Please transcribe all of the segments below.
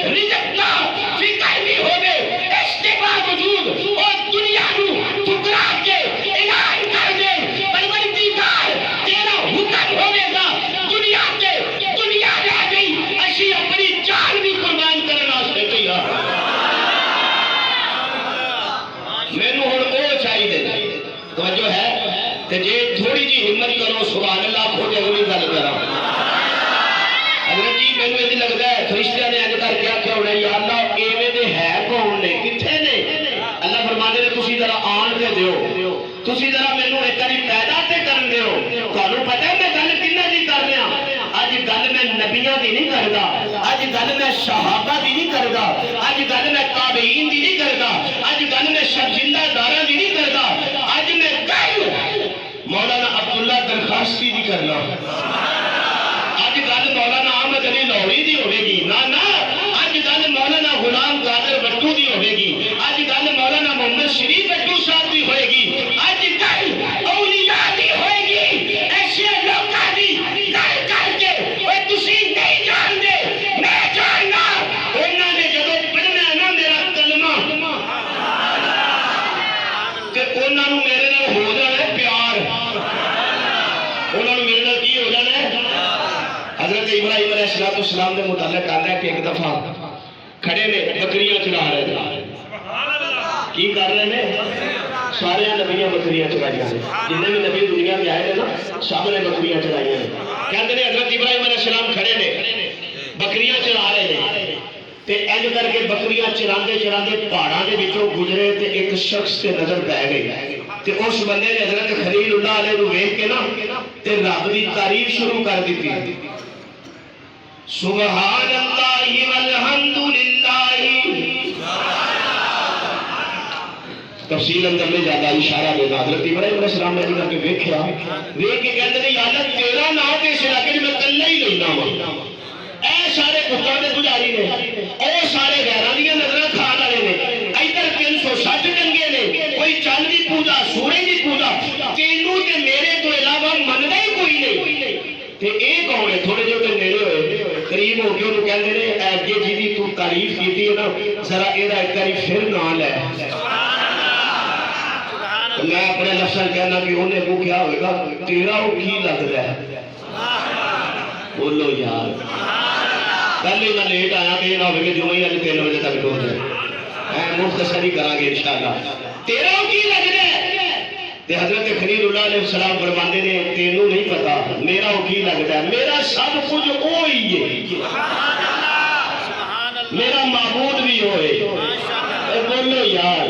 رزق دا فکر بھی ہوگے، اس کے باوجود اور دنیا نو ٹھکرا کے اعلان کر دے پروردگار تیرا حکم ہوے گا دنیا تے دنیا رہ گئی اسی اپنی جان بھی قربان کرنے واسطے تیار۔ مینوں ہن او چاہیے توجہ ہے تے جے تھوڑی جی ہمت کرو سبحان اللہ کھوٹے اگلی گل کراں۔ حضرت جی مینوں یہ لگتا ہے فرشتیاں نے اج کر کے آخیا ہونا یا اللہ ایویں دے ہے کون نے کتنے نے؟ اللہ فرماندے نے تسی ذرا آن کے دیو، تسی ذرا مینوں ایک باری پیدا تے کرن دیو۔ تانوں پتہ ہے میں گل کنہاں دی کر رہا؟ اج گل میں نبیاں دی نہیں کردا، اج گل میں صحابہ دی نہیں کردا، اج گل میں تابعین دی نہیں کردا، اج گل میں شرجندہ داراں دی نہیں کردا، اج میں گل مولانا عبداللہ درخواستی دی کرنا۔ اج گل مولانا احمد علی لاہوری دی ہوے گی، نا نا اج گل مولانا غلام قادر بٹو دی ہوے گی، اج گل مولانا محمد شریف بٹو صاحب دی ہوئے گی، اج گل اولیاء دی ہوئے گی۔ ایسے لوکاں دی گل کر کے اوے تسی نہیں جاندے میں جاننا، انہاں نے جدوں پڑھنا ہے نا میرا کلمہ تے انہاں نوں میرے نال ہو جانا ہے پیار، انہاں نوں میرے نال کی ہو جانا ہے۔ حضرت ابراہیم علیہ السلام نے متعلق آتا ہے کہ ایک دفعہ کھڑے نے بکریاں چرا رہے تھے۔ کی کر رہے ہیں؟ سارے نبیاں بکریاں چرائی ہیں، جتنے بھی نبی دنیا میں آئے ہیں نا سب نے بکریاں چرائی ہیں۔ کہتے ہیں حضرت ابراہیم علیہ السلام کھڑے نے بکریاں چرا رہے ہیں تے انج کر کے بکریاں چراندے چراندے پہاڑاں دے وچوں گزرے تے ایک شخص تے نظر پے گئی تے اس بندے نے حضرت خلیل اللہ علیہ نوں ویکھ کے نا تے رب دی تعریف شروع کر دی تھی۔ سبحان اللہ والحمد للہ، تفصیل اندر نہیں جاتا اشارہ دینا۔ حضرت ابراہیم علیہ السلام نے کر کے ویکھیا، ویکھ کے کہتے ہیں یا اللہ تیرا نام تے اس علاقے میں کلا ہی لینا وا، اے سارے کتوں دے پجاری نے، او سارے غیراں دیاں نظراں کھان والے نے، ادھر 360 ڈنگے نے، کوئی چند دی پوجا سورج دی پوجا، تینوں تے میرے تو علاوہ مندا ہی کوئی نہیں تے اے کون ہے؟ تھوڑے جو تے نیڑے ہوئے قریب ہو کے انہوں کہندے نے اگے جی دی تو تعریف کیتی ہے نا ذرا ایدا ایک باری پھر نام لے۔ میں اپنے لفظاں کہنا کہ انہیں کو کیا ہوئے گا تیرا وہ کی لگتا ہے؟ بولو یار پہلے میں لیٹ آیا کہ یہ نہ ہوئے کہ جمعہ ہی 3 بجے تک ٹھوک جائے، مختصری کرا گے انشاءاللہ۔ تیرا وہ کی لگ رہا ہے؟ تے حضرت خلیل اللہ علیہ السلام فرماندے نے تینوں نہیں پتا میرا وہ کی لگتا ہے، میرا سب کچھ وہی ہے، میرا معبود بھی ہوئے، بولو یار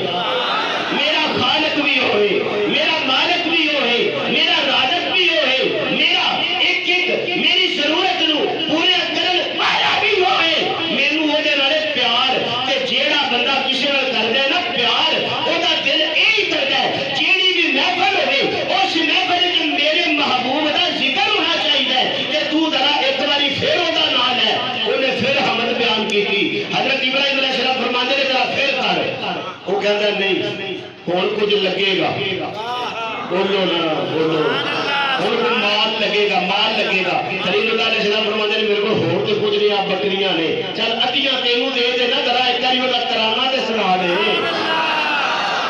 میرا خالق بھی ہوئے، میرا مالک بھی ہوئے، میرا رازق بھی ہوئے، میرا ایک ایک میری ضرورت نو پورے کرن والا بھی ہوئے، مینوں وہ دے نالے پیار تے جیڑا بندہ کسی نال کردا ہے نا پیار او دا دل یہی کردا ہے جیڑی بھی محفل ہوے اس محفل وچ میرے محبوب دا ذکر ہونا چاہیے تے تو ذرا ایک باری پھر او دا نام لے۔ انہیں پھر حمد بیان کی حضرت ابراہیم علیہ السلام فرماندے نے ذرا پھر کر، وہ کہندا نہیں ہوں کچھ لگے گا، بولو نا بولو ہوں کوئی مال لگے گا، مال لگے گا۔ خلیل اللہ علیہ السلام فرماتے ہیں میرے کو ہور تو کچھ نہیں، آپ بکریاں نے چل ادیاں تینوں دے دینا ذرا ایک باری وہ ترانہ تے سنا دے۔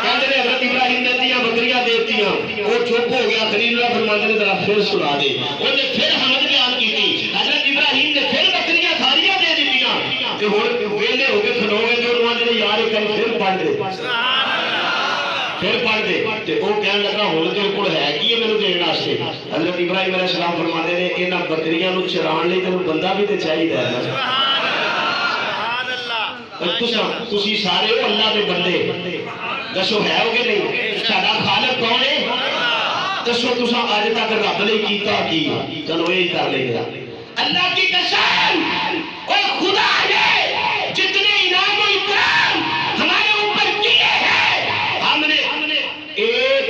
کہتے ہیں حضرت ابراہیم نے ادیاں بکریاں دیتیاں، وہ چپ ہو گیا، خلیل اللہ فرماتے ہیں ذرا پھر سنا دے، انہیں پھر حمد بیان کی تھی، حضرت ابراہیم نے پھر بکریاں ساریاں دے دیتیاں تے ہن ویلے ہو کے کھلو گئے جو انہوں نے یار ایک باری پھر پڑھ دے، پھر پڑھ دے تے وہ کہنے لگا ہن تیرے کول ہے کی ہے مینوں دین واسطے؟ حضرت ابراہیم علیہ السلام فرماتے ہیں انہاں بکریاں نوں چران لئی تینوں بندہ بھی تے چاہیے ہے۔ سبحان اللہ، تسی سارے ہو اللہ دے بندے، دسو ہے ہو کہ نہیں؟ ساڈا خالق کون ہے؟ دسو تساں اج تک رب لئی کیتا کی؟ چلو یہی کر لیں گے۔ اللہ کی قسم اوے خدا نے جتنے انعام و اکرام ہمارے اوپر کیے ہیں ہم نے ایک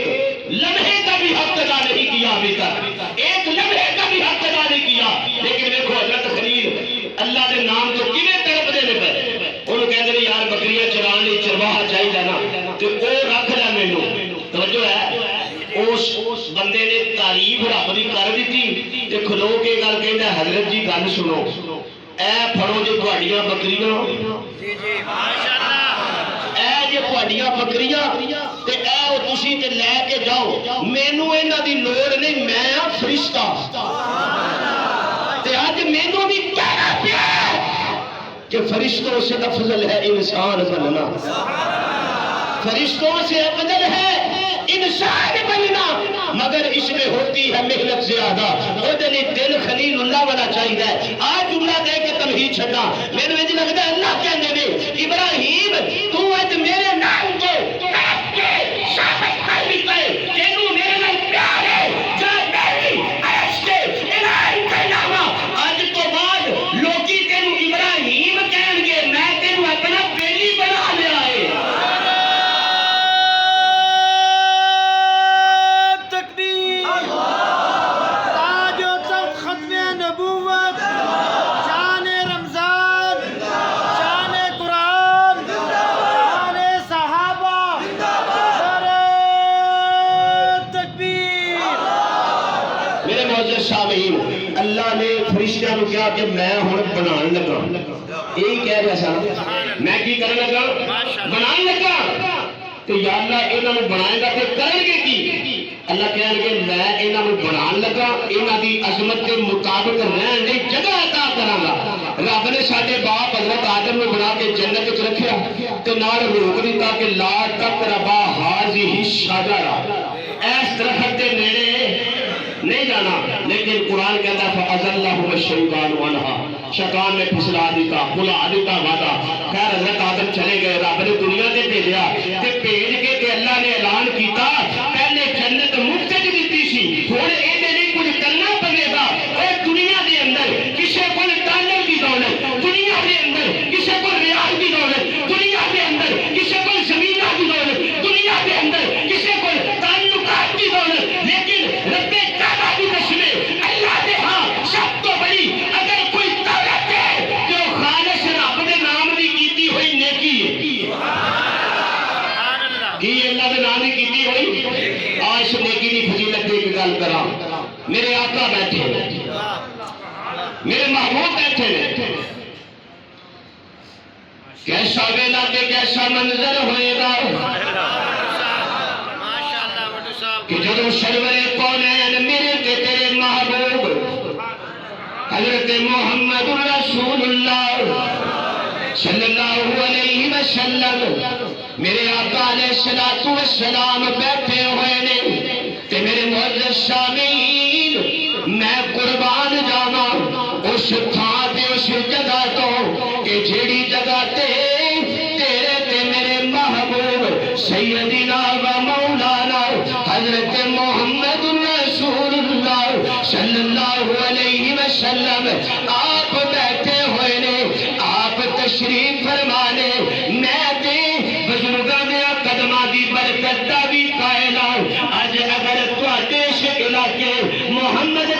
لمحے کا بھی حق ادا نہیں کیا ابھی تک، ایک لمحے کا بھی حق ادا نہیں کیا۔ لیکن دیکھو حضرت خلیل اللہ کے نام تو کیویں تڑپ دے پے، انہوں کہندے نے یار بکریاں چران لئی چرواہا چاہیے نا تے او رکھ لے مینوں۔ توجہ ہے اس بندے نے تعریف رب دی کر دیتی تے کھلو کے گل کہندا حضرت جی گل سنو، اے پھڑو جے تہاڈیاں بکریاں جی جی ماشاءاللہ اے جے تہاڈیاں بکریاں تے اے او تسی تے لے کے جاؤ مینوں انہاں دی لوڑ نہیں میں ہاں فرشتہ تے اج مینوں بھی کہنا پیا کہ فرشتوں سے افضل ہے انسان بننا فرشتوں سے افضل ہے انسان بننا مگر اس میں ہوتی ہے محنت زیادہ وہ دل خلیل اللہ والا چاہیے آج جملہ دے کے تمہید چھڑنا میرے وچ لگدا ہے اللہ کہندے نے ابراہیم تو اج میرے نام کو کاٹ کے ثابت کر دیتا ہے تینوں میرے نال پیار ہے جا میری عرش کے الہی کے علاوہ اج تو بعد لوکی تینوں ابراہیم کہن گے میں تینوں اپنا بیلی بنا لیا ہے سامعین اللہ نے فرشتیاں کو کہا کہ میں ہن بنان لگا یہی کہہ رہا سا میں کی کرن لگا بنان لگا تو یا اللہ انہاں نوں بنائے گا تے کرن گے کی اللہ کہن گے میں انہاں نوں بنان لگا انہاں دی عظمت کے مطابق رہن دی جگہ عطا کراں گا رب نے ساڈے باپ حضرت آدم نوں بنا کے جنت وچ رکھیا تے نال روک دتا کہ لا تقربا هذه الشجرہ اس درخت دے نیڑے نہیں جانا لیکن قرآن کہتا ہے فَأَزَلَّهُمَ الشَّيْطَانُ عَنْهَا شیطان نے پھسلا دیتا بھلا دیتا وعدہ خیر حضرت آدم چلے گئے رب نے دنیا تے بھیجا تے بھیج کے تے اللہ نے اعلان کیتا پہلے جنت مفت وچ دتی سی ہن ایدے لئی کچھ کرنا پوے گا اے دنیا دے اندر کسے کول ڈالر دی دولت دنیا دے اندر کسے کول ریال دی دولت دنیا دے اندر کسے کول زمیناں دی دولت دنیا دے اندر کسے کول تعلقات دی دولت لیکن رب اللہ دے ہاں سب تو بڑی اگر کوئی دولت ہے جو خالص رب دے نام دی کیتی ہوئی نیکی ہے کی اللہ دے نام دی کیتی ہوئی آج نیکی دی فضیلت دی ایک گل کراں میرے آقا بیٹھے میرے محبوب بیٹھے کیسا ویلا کہ کیسا منظر ہوئے گا کہ جدو سرور کونین میرے تے تیرے محبوب حضرت محمد رسول اللہ صلی اللہ علیہ وسلم میرے آقا علیہ السلام بیٹھے ہوئے نے تے میرے معزز سامعین میں قربان جانا اس تھان تے اس جگہ تو کہ جیڑی جگہ تے تیرے تے میرے محبوب سیدنا و مولانا حضرت محمد رسول اللہ صلی اللہ علیہ وسلم آپ بیٹھے ہوئے نے آپ تشریف فرمانے میں تے بزرگاں دے قدماں دی برکت دا بھی قائل ہوں اج اگر تواڈے اس علاقے محمد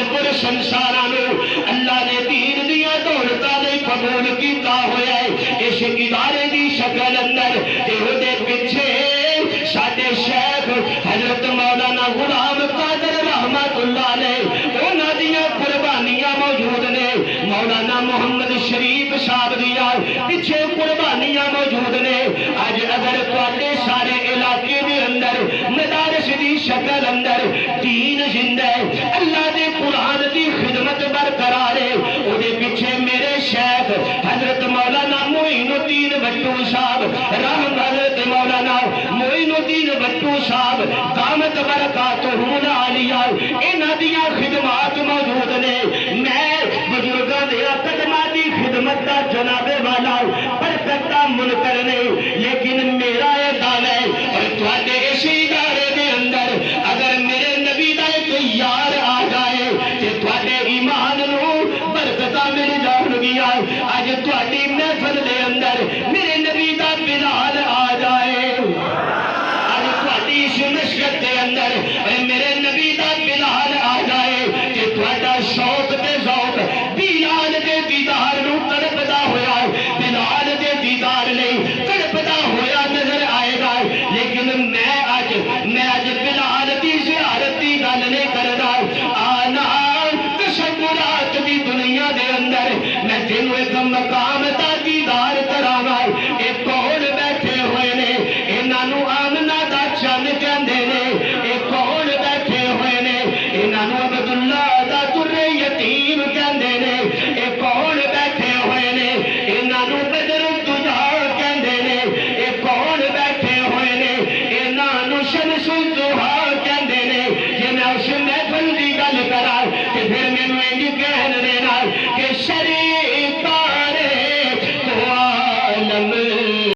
پور سنساراں نوں اللہ نے دین دیاں دولتاں دے قبول کیتا ہویا ہے اس ادارے دی شکل اندر تے اودے پیچھے ساڈے شیخ حضرت مولانا غلام قادر رحمت اللہ علیہ انہاں دیاں قربانیاں موجود نے مولانا محمد شریف صاحب دیاں پیچھے قربانیاں موجود نے اج اگر تواڈے سارے علاقے دے اندر مدارس دی شکل اندر دین زندہ ہے اللہ دے قرآن دی خدمت برقرار ہے اودے پیچھے میرے شیخ حضرت مولانا معین الدین بٹو صاحب حضرت مولانا معین الدین بٹو صاحب دامت برکاتہ العالیہ انہاں دیاں خدمات موجود نے میں بزرگاں دے قدماں دی خدمت دا جناب والا برکت دا منکر نہیں لیکن میرا یہ دعویٰ ہے اور تواڈے اس ادارے دے اندر اگر میرے نبی دا ایک یار آ جائے تے تواڈے ایمان نوں برکتاں مل جان گیاں اج تواڈی محفل